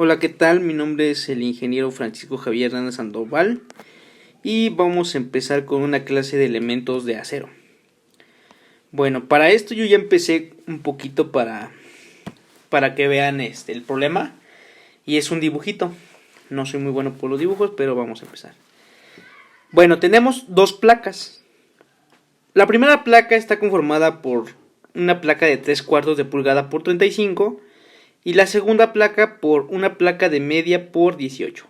Hola, ¿qué tal? Mi nombre es el ingeniero Francisco Javier Hernández Sandoval y vamos a empezar con una clase de elementos de acero. Bueno, para esto yo ya empecé un poquito para que vean el problema, y es un dibujito. No soy muy bueno por los dibujos, pero vamos a empezar. Bueno, tenemos dos placas. La primera placa está conformada por una placa de 3/4 de pulgada por 35 y la segunda placa por una placa de media por 18.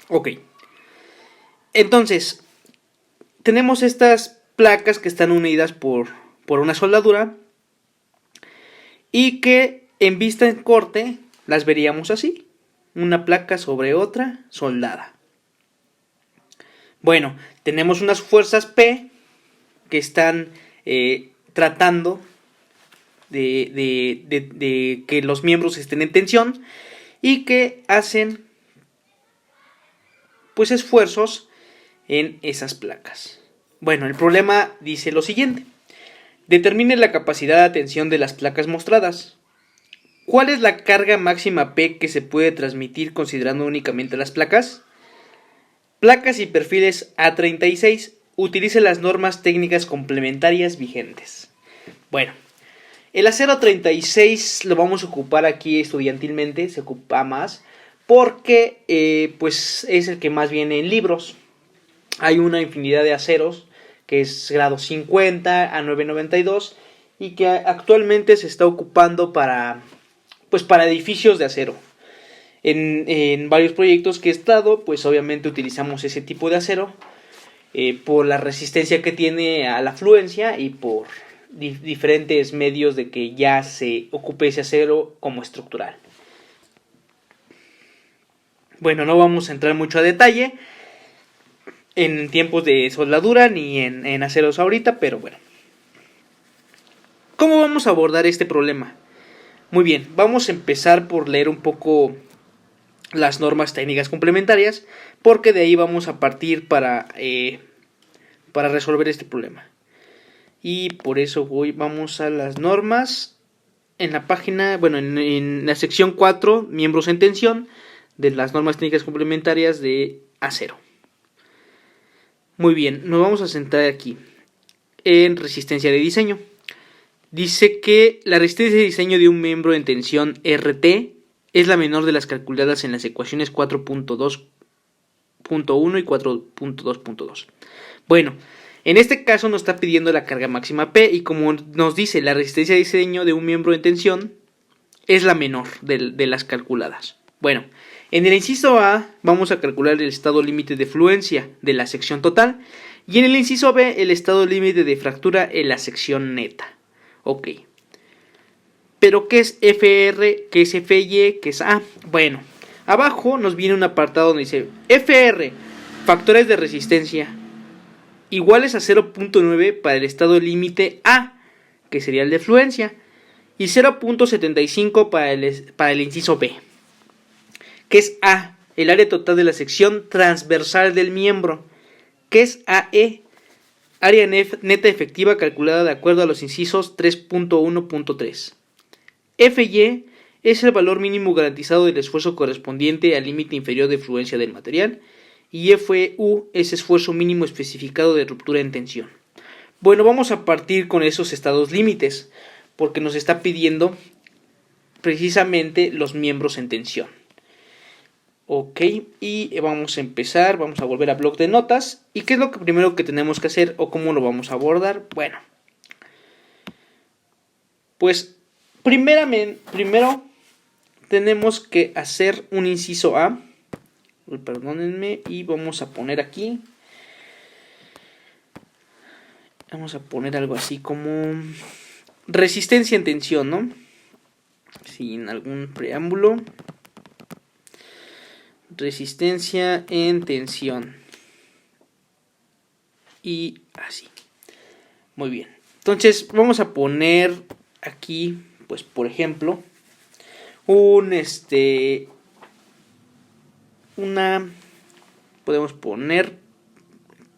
Ok, entonces tenemos estas placas que están unidas por una soldadura y que en vista en corte las veríamos así: una placa sobre otra soldada. Bueno, tenemos unas fuerzas P que están tratando de que los miembros estén en tensión y que hacen pues esfuerzos en esas placas. Bueno, el problema dice lo siguiente: determine la capacidad de tensión de las placas mostradas. ¿Cuál es la carga máxima P que se puede transmitir considerando únicamente las placas? Placas y perfiles A36. Utilice las normas técnicas complementarias vigentes. Bueno, el acero 36 lo vamos a ocupar aquí estudiantilmente, se ocupa más porque pues es el que más viene en libros. Hay una infinidad de aceros que es grado 50 a 992 y que actualmente se está ocupando para edificios de acero. En varios proyectos que he estado, pues obviamente utilizamos ese tipo de acero por la resistencia que tiene a la fluencia y por diferentes medios de que ya se ocupe ese acero como estructural. Bueno, no vamos a entrar mucho a detalle en tiempos de soldadura ni en aceros ahorita, pero bueno. ¿Cómo vamos a abordar este problema? Muy bien, vamos a empezar por leer un poco las normas técnicas complementarias, porque de ahí vamos a partir para resolver este problema. Y por eso vamos a las normas en la página, bueno, en la sección 4, miembros en tensión, de las normas técnicas complementarias de acero. Muy bien, nos vamos a centrar aquí en resistencia de diseño. Dice que la resistencia de diseño de un miembro en tensión RT es la menor de las calculadas en las ecuaciones 4.2.1 y 4.2.2. Bueno, en este caso nos está pidiendo la carga máxima P, y como nos dice la resistencia de diseño de un miembro en tensión es la menor de las calculadas. Bueno, en el inciso A vamos a calcular el estado límite de fluencia de la sección total, y en el inciso B el estado límite de fractura en la sección neta. Ok. Pero ¿qué es FR? ¿Qué es FY? ¿Qué es A? Bueno, abajo nos viene un apartado donde dice FR, factores de resistencia, iguales a 0.9 para el estado límite A, que sería el de fluencia, y 0.75 para el inciso B, que es A, el área total de la sección transversal del miembro, que es AE, área neta efectiva calculada de acuerdo a los incisos 3.1.3. FY es el valor mínimo garantizado del esfuerzo correspondiente al límite inferior de fluencia del material, y FU es esfuerzo mínimo especificado de ruptura en tensión. Bueno, vamos a partir con esos estados límites, porque nos está pidiendo precisamente los miembros en tensión. Ok, y vamos a empezar, vamos a volver a bloc de notas. ¿Y qué es lo primero que tenemos que hacer o cómo lo vamos a abordar? Bueno, pues primero tenemos que hacer un inciso A. Perdónenme, y vamos a poner aquí. Vamos a poner algo así como resistencia en tensión, ¿no? Sin algún preámbulo. Resistencia en tensión. Y así. Muy bien. Entonces vamos a poner aquí, pues por ejemplo, podemos poner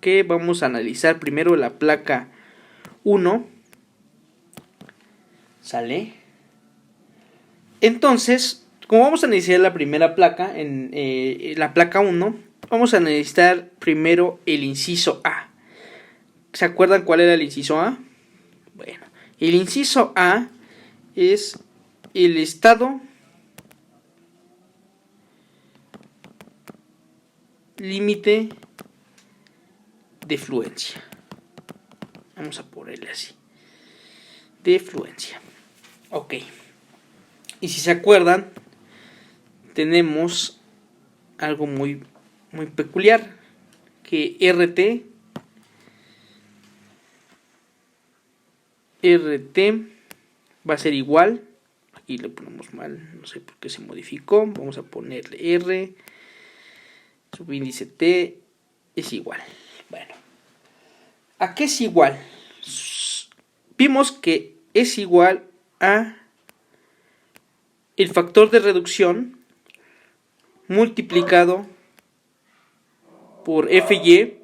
que vamos a analizar primero la placa 1. ¿Sale? Entonces, como vamos a necesitar la primera placa, en la placa 1, vamos a necesitar primero el inciso A. ¿Se acuerdan cuál era el inciso A? Bueno, el inciso A es el estado límite de fluencia. Vamos a ponerle así. De fluencia. Ok. Y si se acuerdan, tenemos algo muy peculiar. Que RT va a ser igual. Aquí le ponemos mal. No sé por qué se modificó. Vamos a ponerle R. Subíndice T es igual. Bueno. ¿A qué es igual? Vimos que es igual a el factor de reducción multiplicado por FY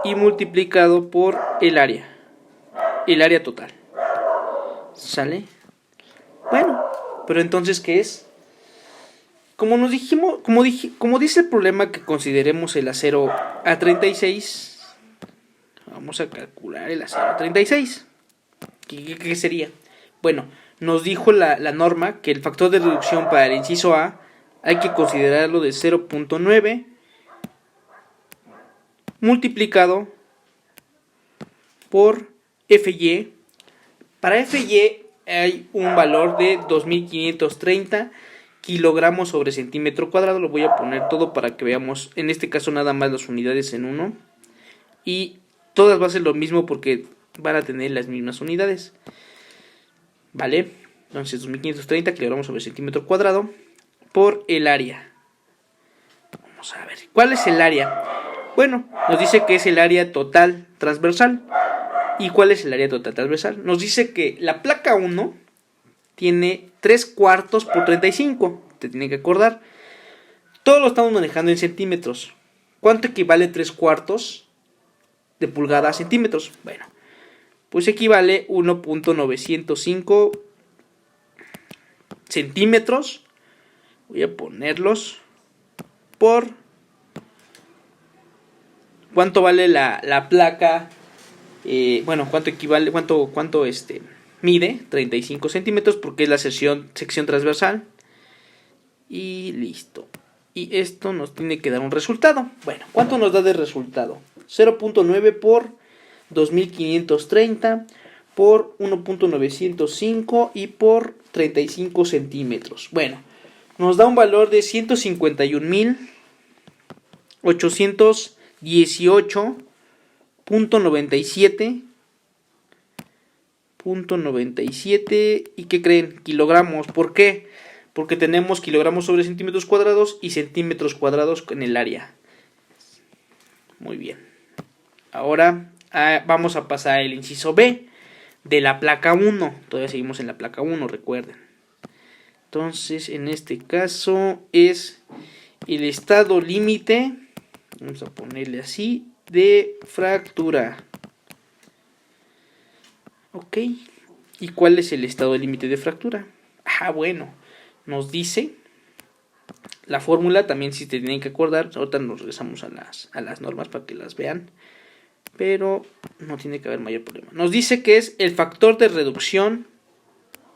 y multiplicado por el área total. ¿Sale? Bueno, pero entonces, ¿qué es? Como nos dijimos, como dice el problema que consideremos el acero A36, vamos a calcular el acero A36. ¿Qué sería? Bueno, nos dijo la norma que el factor de reducción para el inciso A hay que considerarlo de 0.9 multiplicado por FY. Para FY hay un valor de 2530 kilogramos sobre centímetro cuadrado. Lo voy a poner todo para que veamos, en este caso nada más las unidades en uno. Y todas va a ser lo mismo porque van a tener las mismas unidades. ¿Vale? Entonces 2530 kilogramos sobre centímetro cuadrado por el área. Vamos a ver, ¿cuál es el área? Bueno, nos dice que es el área total transversal. ¿Y cuál es el área total transversal? Nos dice que la placa 1 tiene 3/4 por 35. Te tienen que acordar. Todo lo estamos manejando en centímetros. ¿Cuánto equivale 3/4 de pulgada a centímetros? Bueno, pues equivale 1.905 centímetros. Voy a ponerlos por cuánto vale la placa. Bueno, cuánto equivale, cuánto mide 35 centímetros porque es la sección transversal. Y listo. Y esto nos tiene que dar un resultado. Bueno, ¿cuánto nos da de resultado? 0.9 por 2530 por 1.905 y por 35 centímetros. Bueno, nos da un valor de 151.818.97. ¿Y qué creen? Kilogramos. ¿Por qué? Porque tenemos kilogramos sobre centímetros cuadrados y centímetros cuadrados en el área. Muy bien. Ahora vamos a pasar al inciso B de la placa 1. Todavía seguimos en la placa 1, recuerden. Entonces, en este caso es el estado límite, vamos a ponerle así, de fractura. Ok. ¿Y cuál es el estado límite de fractura? Bueno, nos dice la fórmula, también si te tienen que acordar. Ahorita nos regresamos a las normas para que las vean, pero no tiene que haber mayor problema. Nos dice que es el factor de reducción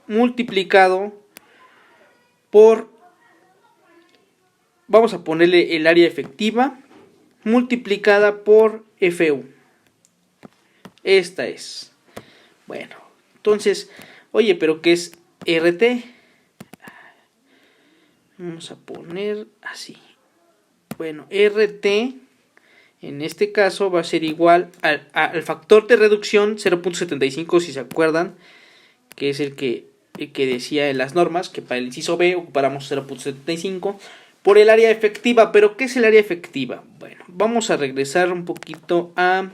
multiplicado por, vamos a ponerle el área efectiva, multiplicada por FU. Esta es. Bueno, entonces, oye, pero ¿qué es RT? Vamos a poner así. Bueno, RT en este caso va a ser igual al factor de reducción 0.75, si se acuerdan, que es el que decía en las normas que para el inciso B ocupáramos 0.75 por el área efectiva. ¿Pero qué es el área efectiva? Bueno, vamos a regresar un poquito a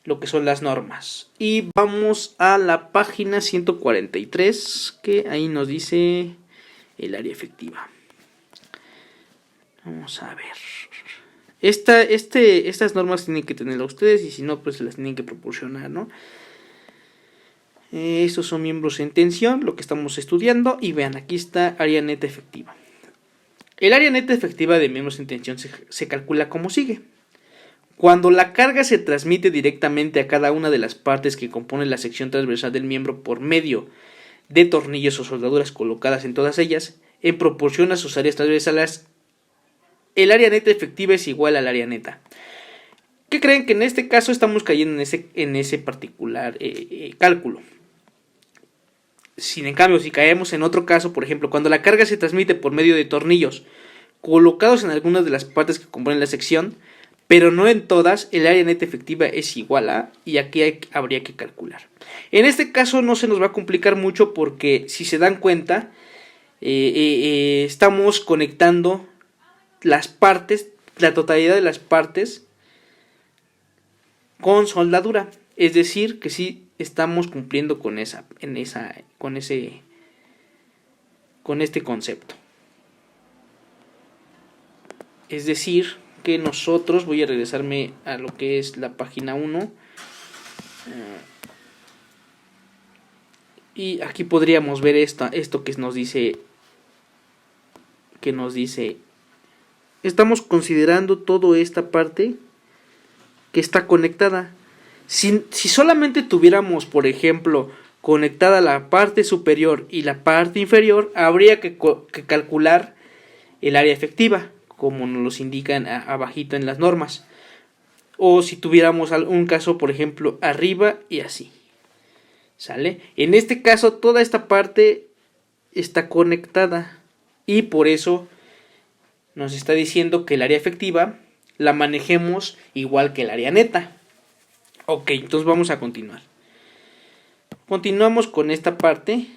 lo que son las normas y vamos a la página 143, que ahí nos dice el área efectiva. Vamos a ver. Estas normas tienen que tenerlas ustedes y si no, pues se las tienen que proporcionar, ¿no? Estos son miembros en tensión, lo que estamos estudiando. Y vean, aquí está área neta efectiva. El área neta efectiva de miembros en tensión se calcula como sigue. Cuando la carga se transmite directamente a cada una de las partes que componen la sección transversal del miembro por medio de tornillos o soldaduras colocadas en todas ellas, en proporción a sus áreas transversales, el área neta efectiva es igual al área neta. ¿Qué creen? Que en este caso estamos cayendo en ese particular cálculo. En cambio, si caemos en otro caso, por ejemplo, cuando la carga se transmite por medio de tornillos colocados en algunas de las partes que componen la sección, pero no en todas, el área neta efectiva es igual a, y aquí habría que calcular. En este caso no se nos va a complicar mucho porque, si se dan cuenta, estamos conectando las partes, la totalidad de las partes con soldadura. Es decir, que sí estamos cumpliendo con este concepto. Es decir, que nosotros, voy a regresarme a lo que es la página 1. Y aquí podríamos ver esto que nos dice. Estamos considerando toda esta parte que está conectada. Si solamente tuviéramos, por ejemplo, conectada la parte superior y la parte inferior, habría que calcular el área efectiva, como nos los indican abajito en las normas. O si tuviéramos un caso, por ejemplo, arriba y así. ¿Sale? En este caso, toda esta parte está conectada. Y por eso nos está diciendo que el área efectiva la manejemos igual que el área neta. Ok, entonces vamos a continuar. Continuamos con esta parte.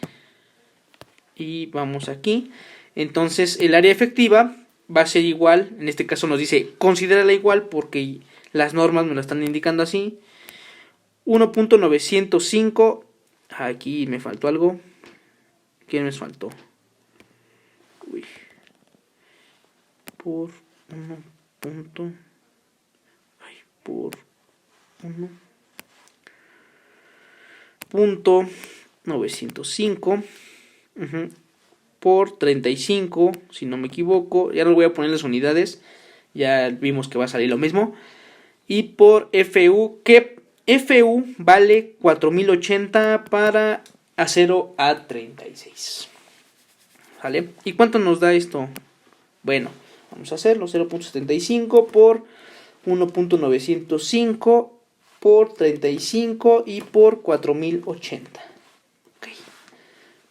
Y vamos aquí. Entonces el área efectiva va a ser igual. En este caso nos dice considérala igual porque las normas me lo están indicando así. 1.905. Aquí me faltó algo. ¿Qué me faltó? Uy. Por 1. Por 1.905 por 35, si no me equivoco. Ya no voy a poner las unidades, ya vimos que va a salir lo mismo. Y por FU, que FU vale 4080 para acero A36. ¿Vale? ¿Y cuánto nos da esto? Bueno, vamos a hacerlo. 0.75 por 1.905 por 35 y por 4080. Okay.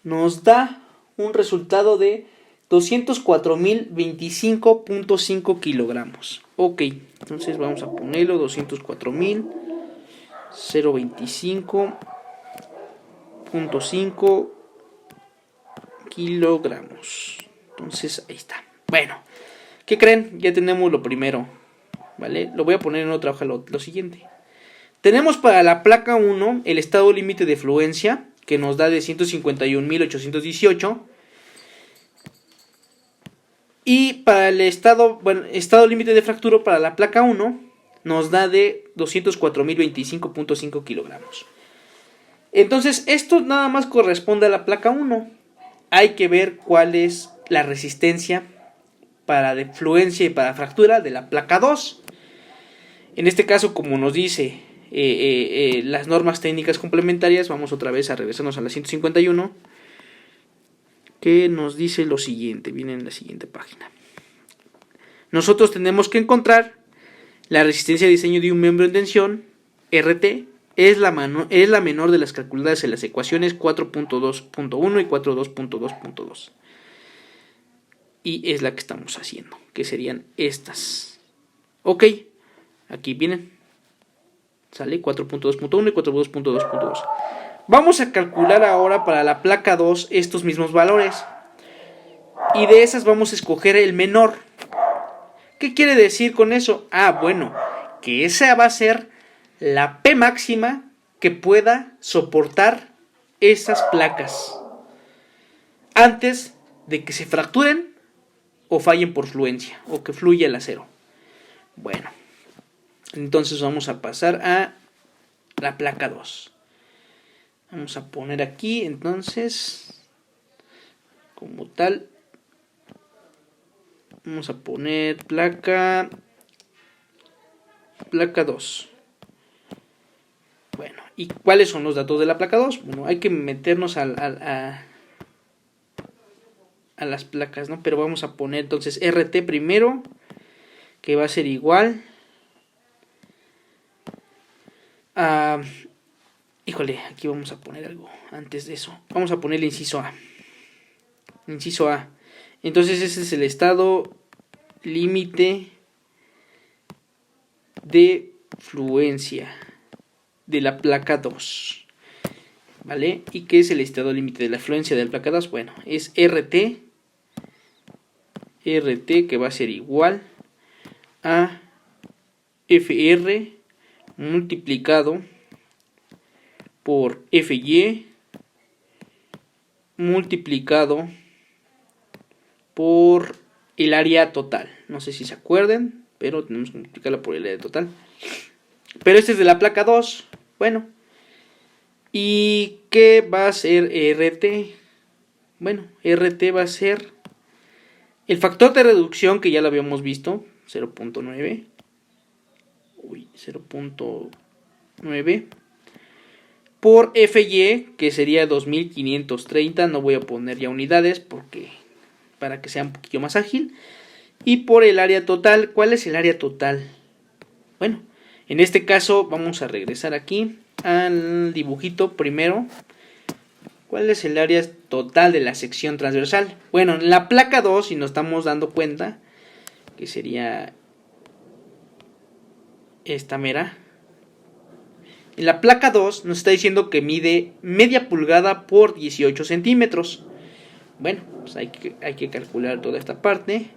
Nos da un resultado de 204.025.5 kilogramos. Ok, entonces vamos a ponerlo 204.025.5 kilogramos. Entonces ahí está. Bueno, ¿qué creen? Ya tenemos lo primero. ¿Vale? Lo voy a poner en otra hoja lo siguiente. Tenemos para la placa 1 el estado límite de fluencia, que nos da de 151.818. Y para el estado límite de fractura para la placa 1 nos da de 204.025.5 kilogramos. Entonces esto nada más corresponde a la placa 1. Hay que ver cuál es la resistencia para de fluencia y para fractura de la placa 2. En este caso, como nos dice las normas técnicas complementarias, vamos otra vez a regresarnos a la 151, que nos dice lo siguiente, viene en la siguiente página. Nosotros tenemos que encontrar la resistencia de diseño de un miembro en tensión, RT, es la menor de las calculadas en las ecuaciones 4.2.1 y 4.2.2.2. Y es la que estamos haciendo, que serían estas. Ok, aquí vienen. Sale 4.2.1 y 4.2.2.2. Vamos a calcular ahora para la placa 2 estos mismos valores. Y de esas vamos a escoger el menor. ¿Qué quiere decir con eso? Bueno, que esa va a ser la P máxima que pueda soportar esas placas antes de que se fracturen o fallen por fluencia o que fluya el acero. Bueno, entonces vamos a pasar a la placa 2. Vamos a poner aquí, entonces, como tal, vamos a poner placa 2. Bueno, ¿y cuáles son los datos de la placa 2? Bueno, hay que meternos a las placas, ¿no? Pero vamos a poner entonces RT primero, que va a ser igual a... Híjole, aquí vamos a poner algo antes de eso. Vamos a poner el inciso A. Inciso A. Entonces ese es el estado límite de fluencia de la placa 2. ¿Vale? ¿Y qué es el estado límite de la fluencia de la placa 2? Bueno, es RT que va a ser igual a FR multiplicado por FY multiplicado por el área total. No sé si se acuerden, pero tenemos que multiplicarla por el área total. Pero este es de la placa 2. Bueno, ¿y qué va a ser RT? Bueno, RT va a ser el factor de reducción, que ya lo habíamos visto, 0.9. 0.9 por FY, que sería 2530. No voy a poner ya unidades porque para que sea un poquito más ágil. Y por el área total. ¿Cuál es el área total? Bueno, en este caso vamos a regresar aquí al dibujito primero. ¿Cuál es el área total de la sección transversal? Bueno, en la placa 2, si nos estamos dando cuenta, que sería esta mera. En la placa 2 nos está diciendo que mide media pulgada por 18 centímetros. Bueno, pues hay que calcular toda esta parte.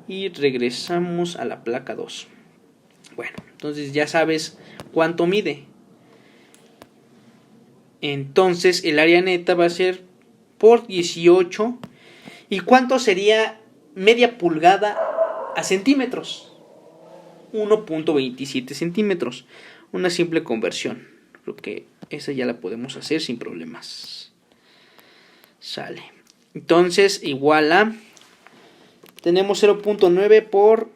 Y regresamos a la placa 2. Bueno, entonces ya sabes cuánto mide. Entonces el área neta va a ser por 18. ¿Y cuánto sería media pulgada a centímetros? 1.27 centímetros. Una simple conversión. Creo que esa ya la podemos hacer sin problemas. Sale. Entonces igual a... Tenemos 0.9 por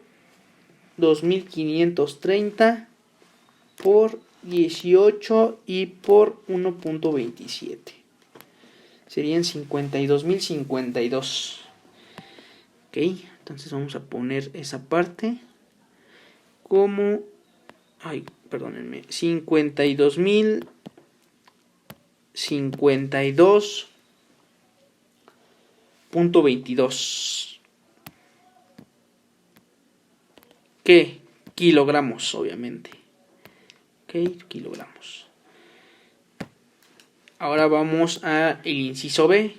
2530 por 18 y por 1.27. Serían 52.052. Ok, entonces vamos a poner esa parte como... Ay, perdónenme. 52.052.22. ¿Qué? Kilogramos, obviamente. Ok, kilogramos. Ahora vamos a el inciso B,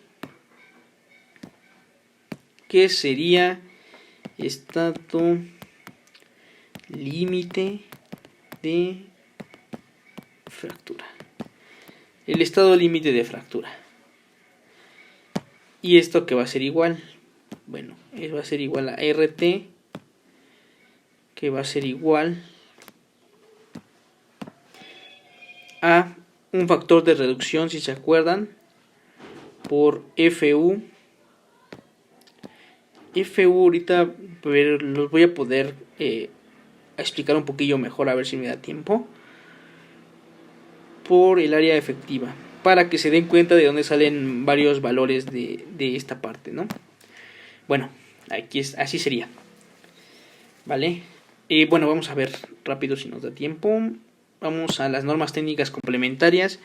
que sería estado límite de fractura. El estado límite de fractura. ¿Y esto qué va a ser igual? Bueno, va a ser igual a RT, que va a ser igual a un factor de reducción, si se acuerdan, por FU. FU ahorita los voy a poder explicar un poquillo mejor, a ver si me da tiempo. Por el área efectiva, para que se den cuenta de dónde salen varios valores de esta parte, ¿no? Bueno, aquí así sería. ¿Vale? Bueno, vamos a ver rápido si nos da tiempo. Vamos a las normas técnicas complementarias.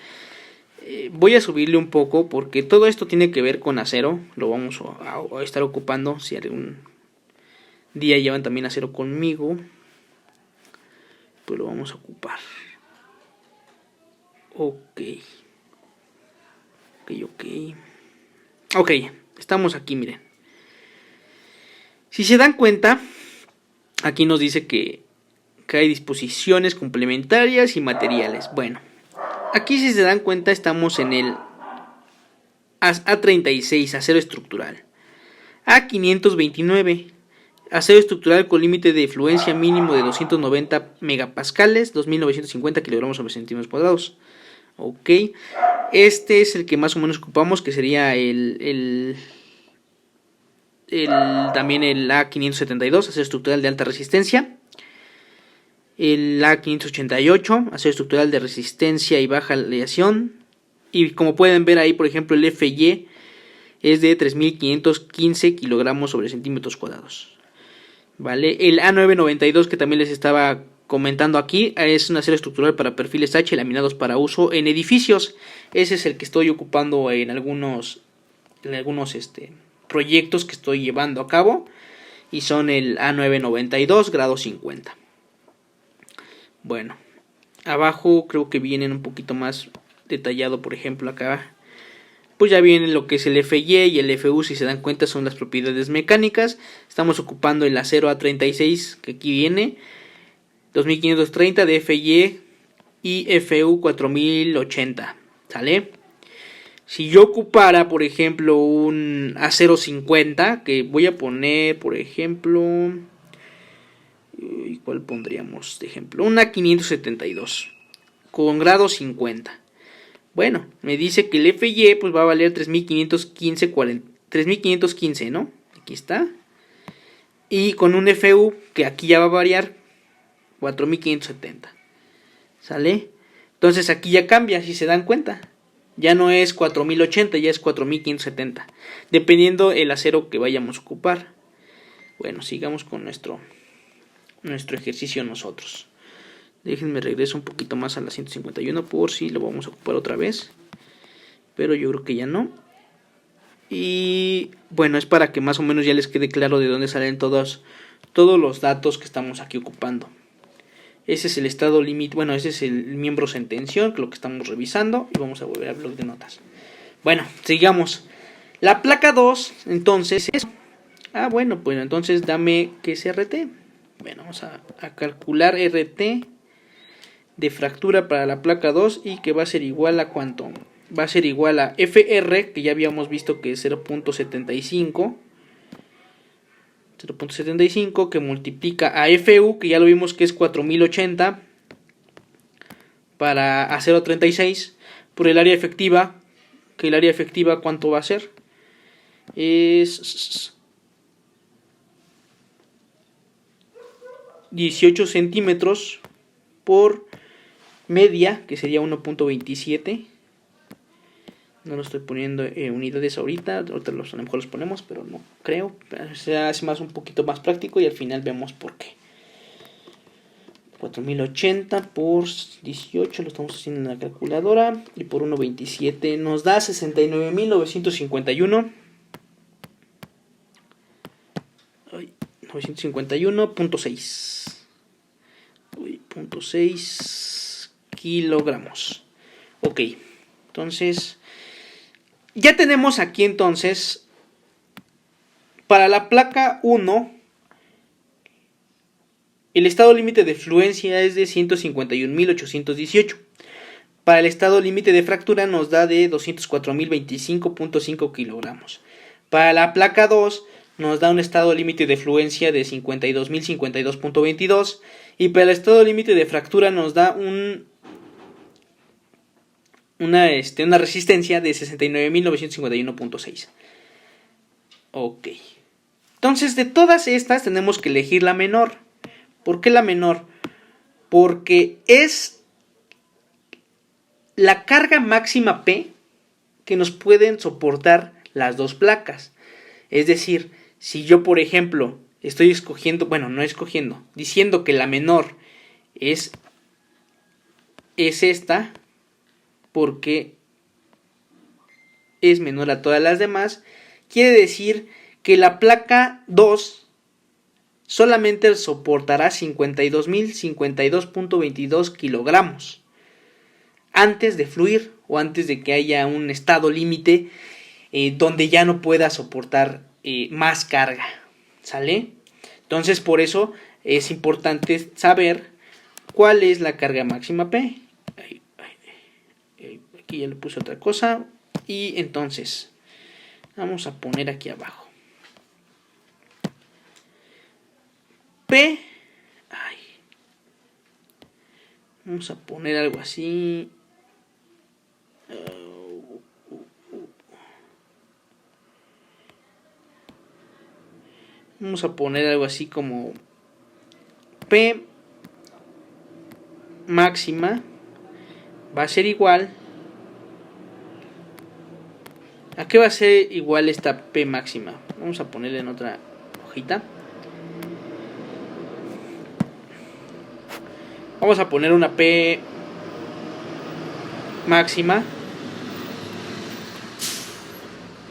Voy a subirle un poco porque todo esto tiene que ver con acero. Lo vamos a estar ocupando. Si algún día llevan también acero conmigo, pues lo vamos a ocupar. Ok, estamos aquí, miren. Si se dan cuenta, aquí nos dice que hay disposiciones complementarias y materiales. Bueno, aquí si se dan cuenta estamos en el A36, acero estructural. A529, acero estructural con límite de fluencia mínimo de 290 megapascales, 2950 kilogramos sobre centímetros cuadrados. Ok. Este es el que más o menos ocupamos, que sería también el A572, acero estructural de alta resistencia. El A588, acero estructural de resistencia y baja aleación. Y como pueden ver ahí, por ejemplo, el FY es de 3515 kilogramos sobre centímetros cuadrados. ¿Vale? El A992, que también les estaba comentando aquí, es un acero estructural para perfiles H laminados para uso en edificios. Ese es el que estoy ocupando en algunos proyectos que estoy llevando a cabo. Y son el A992 grado 50. Bueno, abajo creo que vienen un poquito más detallado, por ejemplo acá. Pues ya viene lo que es el FY y el FU, si se dan cuenta son las propiedades mecánicas. Estamos ocupando el acero A36 que aquí viene, 2530 de FY y FU 4080, ¿sale? Si yo ocupara, por ejemplo, un acero 50, que voy a poner, por ejemplo, ¿cuál pondríamos de ejemplo? Una 572 con grado 50. Bueno, me dice que el FY pues va a valer 3515, ¿no? Aquí está. Y con un FU que aquí ya va a variar 4570. ¿Sale? Entonces aquí ya cambia, si se dan cuenta. Ya no es 4080, ya es 4570. Dependiendo el acero que vayamos a ocupar. Bueno, sigamos con nuestro ejercicio nosotros. Déjenme regreso un poquito más a la 151 por si lo vamos a ocupar otra vez. Pero yo creo que ya no. Y bueno, es para que más o menos ya les quede claro de dónde salen todos los datos que estamos aquí ocupando. Ese es el estado límite, bueno, ese es el miembros en tensión, lo que estamos revisando. Y vamos a volver al bloc de notas. Bueno, sigamos. La placa 2, entonces es... bueno, pues entonces dame que es RT. Bueno, vamos a calcular RT de fractura para la placa 2 y que va a ser igual a ¿cuánto? Va a ser igual a FR, que ya habíamos visto que es 0.75, que multiplica a FU, que ya lo vimos que es 4080 para a 0.36 por el área efectiva, que el área efectiva ¿cuánto va a ser? Es 18 centímetros por media, que sería 1.27. No lo estoy poniendo unidades ahorita a lo mejor los ponemos, pero no creo. Se hace más un poquito más práctico y al final vemos por qué. 4080 por 18 lo estamos haciendo en la calculadora y por 1.27 nos da 69.951. 951.6 .6 kilogramos. Ok, entonces ya tenemos aquí entonces para la placa 1 el estado límite de fluencia es de 151.818. Para el estado límite de fractura nos da de 204.025.5 kilogramos. Para la placa 2 nos da un estado límite de fluencia de 52.052.22 y para el estado límite de fractura nos da una resistencia de 69.951.6. Ok. Entonces de todas estas tenemos que elegir la menor. ¿Por qué la menor? Porque es la carga máxima P que nos pueden soportar las dos placas. Es decir, si yo por ejemplo estoy diciendo que la menor es esta, porque es menor a todas las demás, quiere decir que la placa 2 solamente soportará 52.052.22 kilogramos antes de fluir o antes de que haya un estado límite donde ya no pueda soportar más carga, ¿sale? Entonces por eso es importante saber cuál es la carga máxima P. Aquí ya le puse otra cosa y entonces vamos a poner aquí abajo P. Vamos a poner algo así. Vamos a poner algo así como P máxima va a ser igual. ¿A qué va a ser igual esta P máxima? Vamos a ponerle en otra hojita. Vamos a poner una P máxima.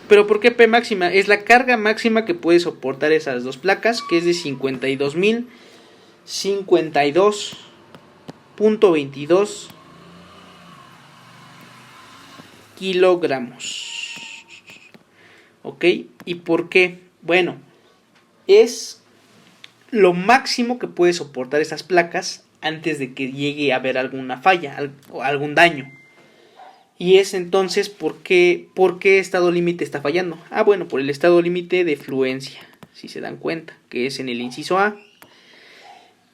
¿Pero por qué P máxima? Es la carga máxima que puede soportar esas dos placas, que es de 52.22 kilogramos. ¿Ok? ¿Y por qué? Bueno, es lo máximo que puede soportar esas placas antes de que llegue a haber alguna falla o algún daño. Y es entonces ¿por qué estado límite está fallando? Bueno, por el estado límite de fluencia, si se dan cuenta, que es en el inciso A.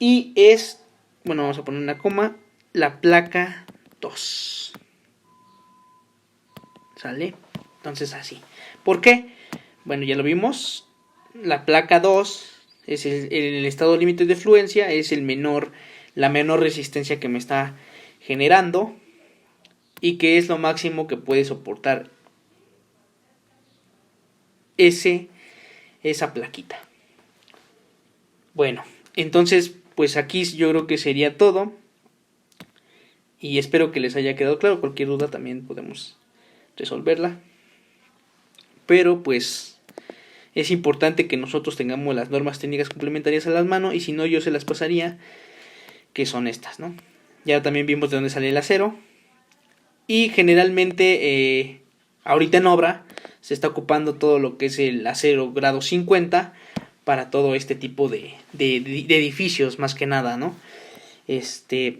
Y es, bueno, vamos a poner una coma, la placa 2. ¿Sale? Entonces así. ¿Por qué? Bueno, ya lo vimos. La placa 2 es el estado límite de fluencia, es la menor resistencia que me está generando. Y que es lo máximo que puede soportar esa plaquita. Bueno, entonces pues aquí yo creo que sería todo. Y espero que les haya quedado claro. Cualquier duda también podemos resolverla. Pero pues es importante que nosotros tengamos las normas técnicas complementarias a las manos. Y si no, yo se las pasaría, que son estas, ¿no? Ya también vimos de dónde sale el acero. Y generalmente ahorita en obra se está ocupando todo lo que es el acero grado 50 para todo este tipo de edificios, más que nada, ¿no?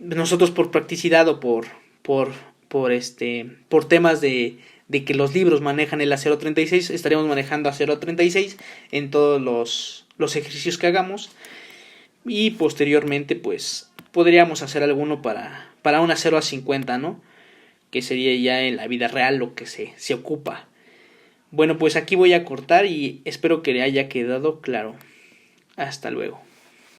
Nosotros por practicidad o por temas de que los libros manejan el acero 36, estaríamos manejando acero 36 en todos los ejercicios que hagamos. Y posteriormente pues podríamos hacer alguno para un acero a 50, ¿no? Que sería ya en la vida real lo que se ocupa. Bueno, pues aquí voy a cortar y espero que le haya quedado claro. Hasta luego.